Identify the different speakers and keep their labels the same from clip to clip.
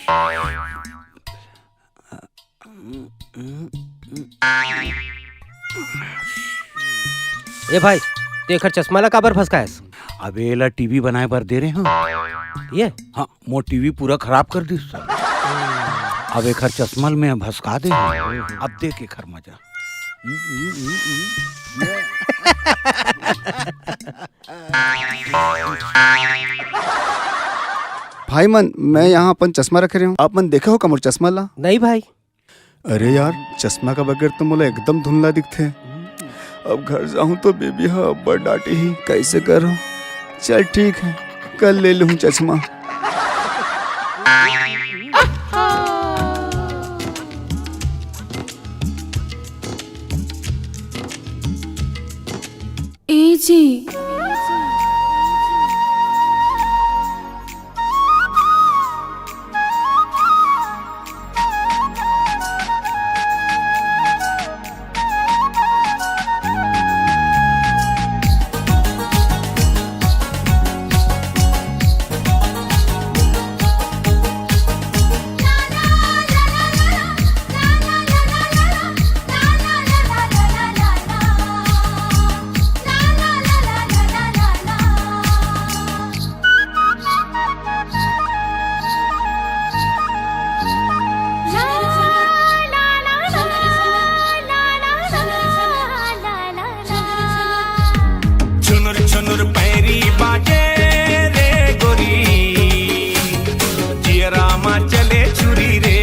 Speaker 1: ए भाई ते एकर चश्मा ला काबर फसकायस?
Speaker 2: अबे एला टीवी बनाए बर दे रहे हो।
Speaker 1: ये
Speaker 2: हाँ, मोर टीवी पूरा खराब कर दी। अब एकर चश्मा में भसका दे। अब देख एकर मजा।
Speaker 3: भाई मन, मैं यहाँ अपन चश्मा रख रहे हूँ, आप मन देखे हो का मोर चश्मा ला?
Speaker 1: नहीं भाई।
Speaker 3: अरे यार, चश्मा का बगैर तो मोला एकदम धुंधला दिखते। अब घर जाऊँ तो बेबी हा अब्बा डांटी ही, कैसे करूँ? चल ठीक है, कल ले लूँ चश्मा।
Speaker 4: ए जी,
Speaker 5: छुनुर पैरी बाजे रे गोरी, जियरा मा चले छुरी रे।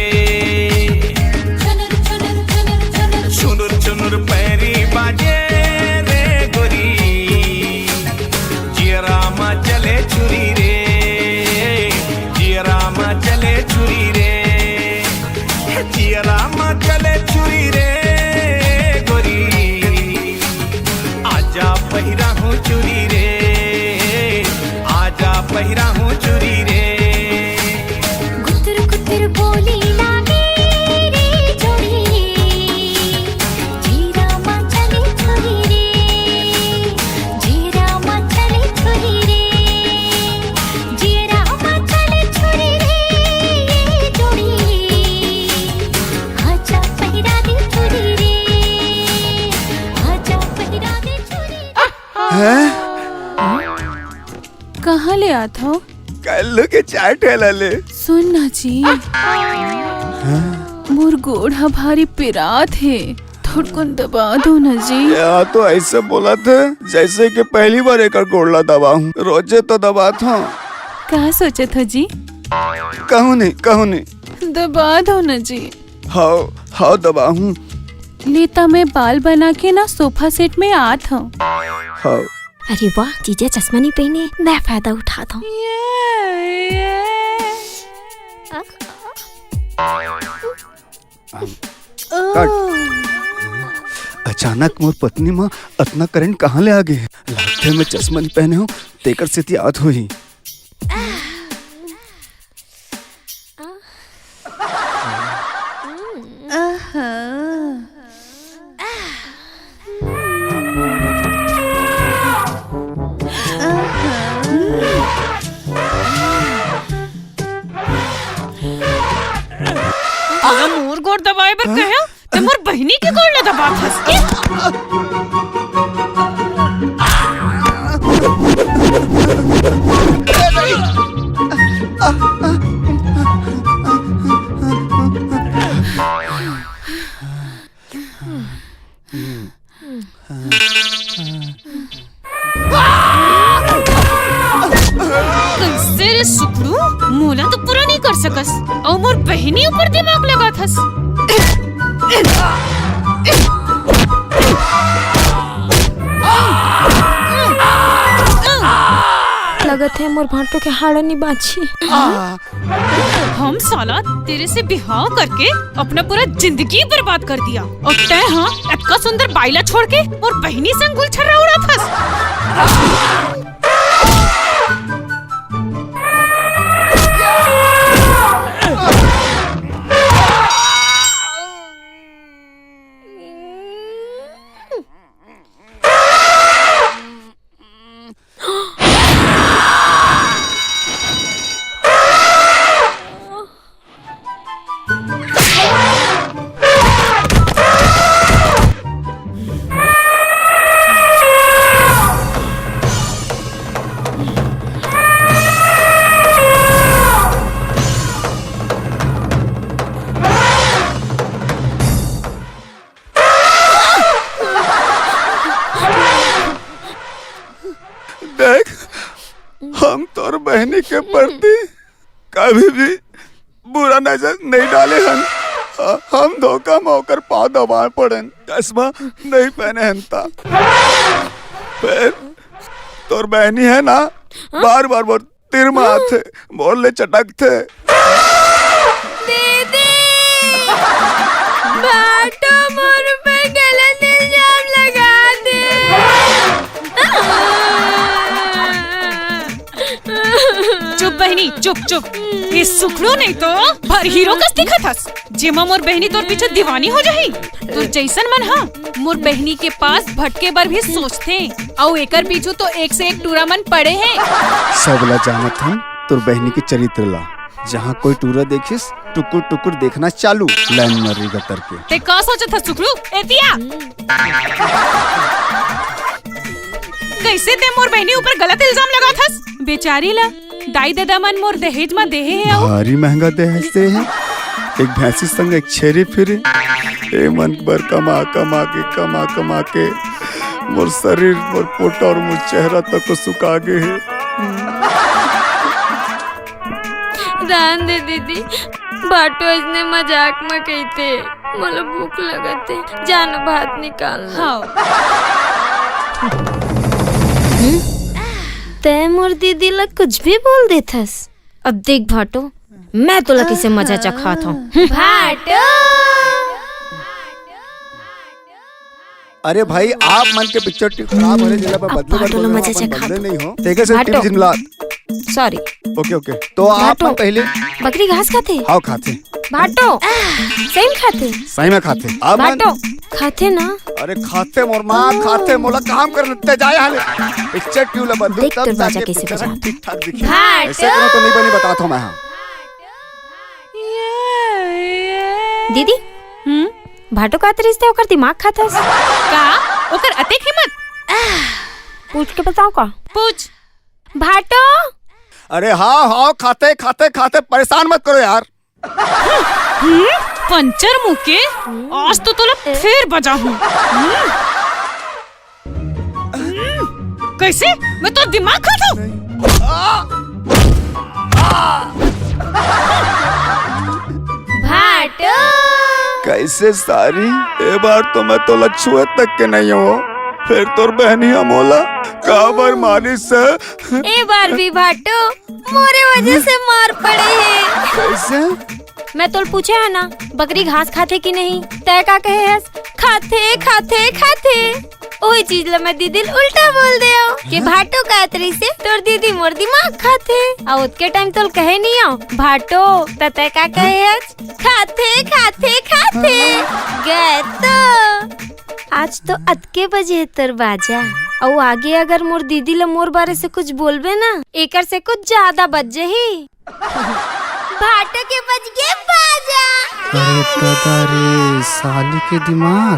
Speaker 5: छुनुर छुनुर पैरी बाजे रे गोरी, जियरा मा चले छुरी रे, जियरा मा चले छुरी रे, जियरा मा चले छुरी रे गोरी। आजा पहिरा हूँ चुरी रे, आजा पहिरा हूँ चुरी रे।
Speaker 6: गुतर गुतर बोली लागे रे जोड़ी, जीरा मा चले छुरी रे, जीरा मा चले छुरी रे, जीरा मा चले छुरी रे जोड़ी। आजा पहिरा दे छुरी रे, आजा पहिरा दे छुरी।
Speaker 3: हैं?
Speaker 4: कहाँ ले आता हो?
Speaker 3: कल के चाय ठेला ले।
Speaker 4: सुन ना जी, मोर गोड़ा भारी पिरात है, थोड़कन दबा दो ना जी।
Speaker 3: या तो ऐसे बोला था जैसे कि पहली बार एक गोड़ला दबा हूँ, रोजे तो दबाता हूँ।
Speaker 4: क्या सोचा था जी?
Speaker 3: कहूँ नहीं।
Speaker 4: दबा दो ना जी।
Speaker 3: हाँ दबा हूँ।
Speaker 4: लेता मैं बाल बना के ना सोफा सेट में आत हूँ।
Speaker 3: हाँ।
Speaker 6: अरे वाह, जीजा चश्मा नहीं पहने, मैं फायदा उठाता हूँ।
Speaker 3: अचानक मोर पत्नी माँ इतना करंट कहाँ ले आ गए? लाते में चश्मा नहीं पहने हो, तेकर से याद हो ही।
Speaker 4: मोर गोड़ दबाए बर कहे ते मोर बहनी के गोड़ ले दबा फस के। कैसे रे सुकड़ू, मोला तो पूरा नहीं कर सकस और मोर बहनी ऊपर दिमाग लगा थस।
Speaker 6: लगत है मोर भांटो के हाड़ा नहीं बाछी।
Speaker 4: हम साला तेरे से बिहाव करके अपना पूरा जिंदगी बर्बाद कर दिया और तय हाँ इतना सुंदर बाइला छोड़ के और बहनी संग गुलछर्रा उड़ा थस।
Speaker 3: हम तोर बहनी के प्रति कभी भी बुरा नजर नहीं डाले हन। हम धोखा में होकर पाँव दबा पड़न, चश्मा नहीं पहने हनता। फिर तोर बहनी है ना, बार बार बोल तिर माथे बोले चटकते।
Speaker 6: दीदी भाटो मोर पे गलत इल्जाम लगा दे।
Speaker 4: चुप बहनी चुप चुप। ये सुखड़ो नहीं तो भर हीरो कस दिखत हस। जेमा मोर बहनी तोर पीछे दीवानी हो जाही। तोर जैसन मन हा मोर बहनी के पास भटके बर भी सोचते और एकर पीछू तो एक से एक टूरा मन पड़े हैं।
Speaker 3: सबला जानत हम तोर बहनी के चरित्र ला। जहाँ कोई टूरा देखिस टुकुर टुकुर देखना चालू, लाइन मरी गतर के।
Speaker 4: ते का सोचत हस सुखड़ू? एतिया कैसे ते मोर बहनी ऊपर गलत इल्जाम लगात हस? बेचारी ला दाई दादा मन मोर दहेज में देहे है।
Speaker 3: भारी महंगा दहेज दे है। एक भैंसी संग एक छेरी फिरे। ए मन बर कमा के मोर शरीर, मोर पोटा और मोर चेहरा तक को सुखा गे है।
Speaker 6: रान दे दीदी, भाटो इसने मजाक में कहते मला भूख लगते, जानो भात निकालना। तय मोर दीदी ला कुछ भी बोल देथस। अब देख भाटो, मैं तो किसे मजा चखात हूँ। भाटो
Speaker 3: अरे भाई आप मन के पिक्चर खराब होने जिला पर बदले नहीं हो। देखे से टीम जिमलात।
Speaker 6: सॉरी।
Speaker 3: ओके तो आप मन पहले
Speaker 6: बकरी घास खाते?
Speaker 3: हाँ खाते।
Speaker 6: भाटो सही में खाते?
Speaker 3: सही में खाते। आप
Speaker 6: भाटो खाते ना?
Speaker 3: अरे खाते मोर माँ खाते, मोला काम कर लेते जाए हाले। पिक्चर क्यों ला बदलू
Speaker 6: देख
Speaker 3: तब
Speaker 6: तो बाजा
Speaker 3: जाके
Speaker 6: कैसे
Speaker 3: पिक्चर
Speaker 6: बजाता।
Speaker 3: ठीक ठाक दिखे। ऐसे करो तो नहीं बनी, बताता हूँ मैं। हाँ
Speaker 6: दीदी भाटो का रिश्ते ओकर दिमाग खातस
Speaker 4: का? ओकर अतेक हिम्मत?
Speaker 6: पूछ के बताओ का?
Speaker 4: पूछ।
Speaker 6: भाटो
Speaker 3: अरे हाँ खाते परेशान मत करो यार।
Speaker 4: पंचर मुँह के आज तो तोला फिर बजा हूँ। कैसे? मैं तो दिमाग खाता हूँ।
Speaker 6: भाटो
Speaker 3: कैसे सारी ए बार तो मैं तो लच्छुए तक के नहीं हो। फिर तोर बहनी मोला काबर मारी से
Speaker 6: ए बार भी भाटो मोरे वजह से मार पड़े हैं।
Speaker 3: कैसे?
Speaker 6: मैं तो पूछे है ना बकरी घास खाते कि नहीं, तय का कहे है खाते वही चीज ला मैं दीदी उल्टा बोल दे कि भाटो का अतरी से तोर दीदी मोर दिमाग खाते। और उतके टाइम तो कहे नहीं आओ भाटो तय का कहे है खाते गए तो आज तो अतके बजे तर बाजा। और आगे अगर मोर दीदी ला मोर बारे से कुछ बोलबे ना एकर से कुछ ज्यादा बज ही। भाटो के बज गए बाजा।
Speaker 3: अरे दादा रे साली के दिमाग